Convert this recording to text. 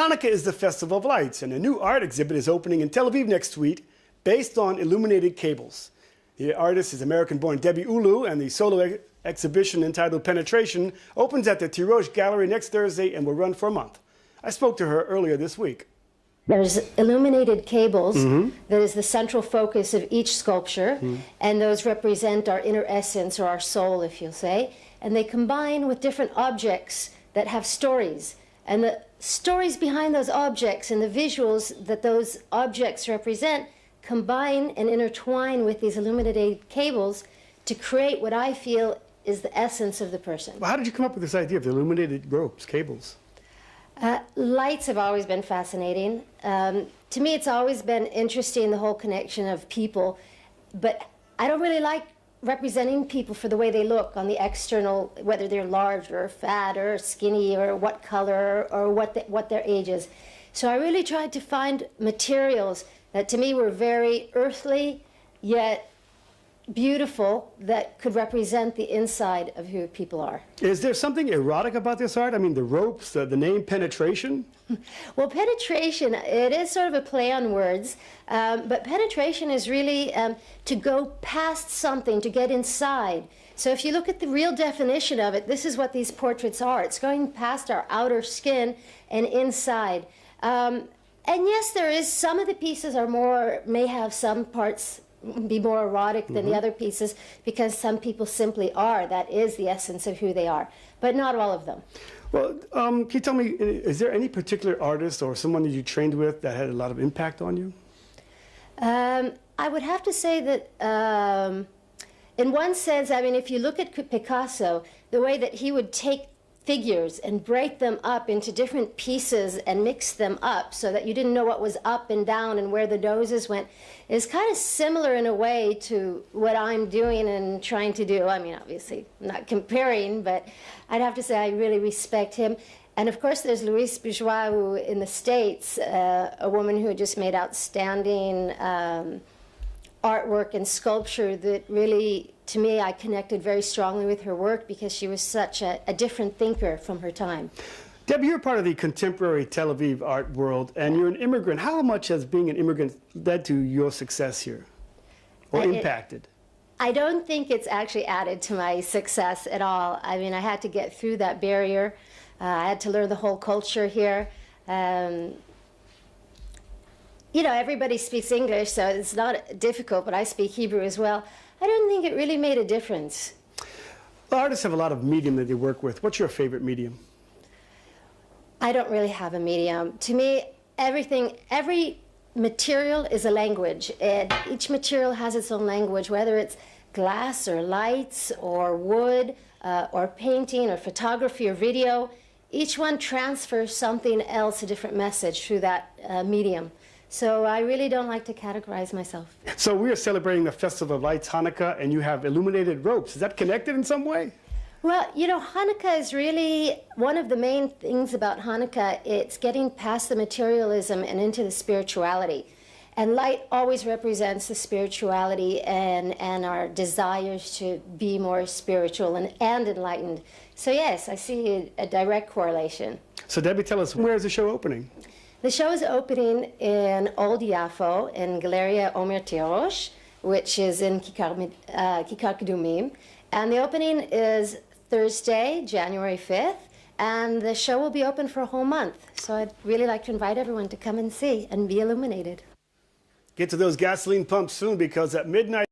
Hanukkah is the Festival of Lights, and a new art exhibit is opening in Tel Aviv next week based on illuminated cables. The artist is American-born Debi Oulu, and the solo exhibition entitled Penetration opens at the Tiroche Gallery next Thursday and will run for a month. I spoke to her earlier this week. There's illuminated cables that is the central focus of each sculpture, and those represent our inner essence, or our soul, if you'll say, and they combine with different objects that have stories. And the stories behind those objects and the visuals that those objects represent combine and intertwine with these illuminated cables to create what I feel is the essence of the person. Well, how did you come up with this idea of the illuminated ropes, cables? Lights have always been fascinating. To me, it's always been interesting, the whole connection of people, but I don't really like representing people for the way they look on the external, whether they're large or fat or skinny or what color or what their age is. So I really tried to find materials that to me were very earthly yet beautiful, that could represent the inside of who people are. Is there something erotic about this art? I mean, the ropes, the name Penetration? Well, penetration, it is sort of a play on words, but penetration is really to go past something, to get inside. So if you look at the real definition of it, this is what these portraits are. It's going past our outer skin and inside. And yes, there is, some of the pieces are more, may have some parts be more erotic than the other pieces, because some people simply are. That is the essence of who they are, but not all of them. Well, can you tell me, is there any particular artist or someone that you trained with that had a lot of impact on you? I would have to say that in one sense, I mean, if you look at Picasso, the way that he would take figures and break them up into different pieces and mix them up so that you didn't know what was up and down and where the noses went is kind of similar in a way to what I'm doing and trying to do. I mean, obviously, I'm not comparing, but I'd have to say I really respect him. And of course, there's Louise Bourgeois, who in the States, a woman who just made outstanding artwork and sculpture that really, to me, I connected very strongly with her work because she was such a different thinker from her time. Debi, you're part of the contemporary Tel Aviv art world, and you're an immigrant. How much has being an immigrant led to your success here, or impacted? I don't think it's actually added to my success at all. I mean, I had to get through that barrier. I had to learn the whole culture here. You know, everybody speaks English, so it's not difficult, but I speak Hebrew as well. I don't think it really made a difference. Well, artists have a lot of medium that they work with. What's your favorite medium? I don't really have a medium. To me, every material is a language. And each material has its own language, whether it's glass or lights or wood or painting or photography or video. Each one transfers something else, a different message through that medium. So I really don't like to categorize myself. So we are celebrating the Festival of Lights, Hanukkah, and you have illuminated ropes. Is that connected in some way? Well, you know, Hanukkah is really one of the main things about Hanukkah. It's getting past the materialism and into the spirituality. And light always represents the spirituality and our desires to be more spiritual and enlightened. So yes, I see a direct correlation. So Debi, tell us, where is the show opening? The show is opening in Old Yafo in Galleria Omer Tiroche, which is in Kikar Kedumim. And the opening is Thursday, January 5th, and the show will be open for a whole month. So I'd really like to invite everyone to come and see and be illuminated. Get to those gasoline pumps soon, because at midnight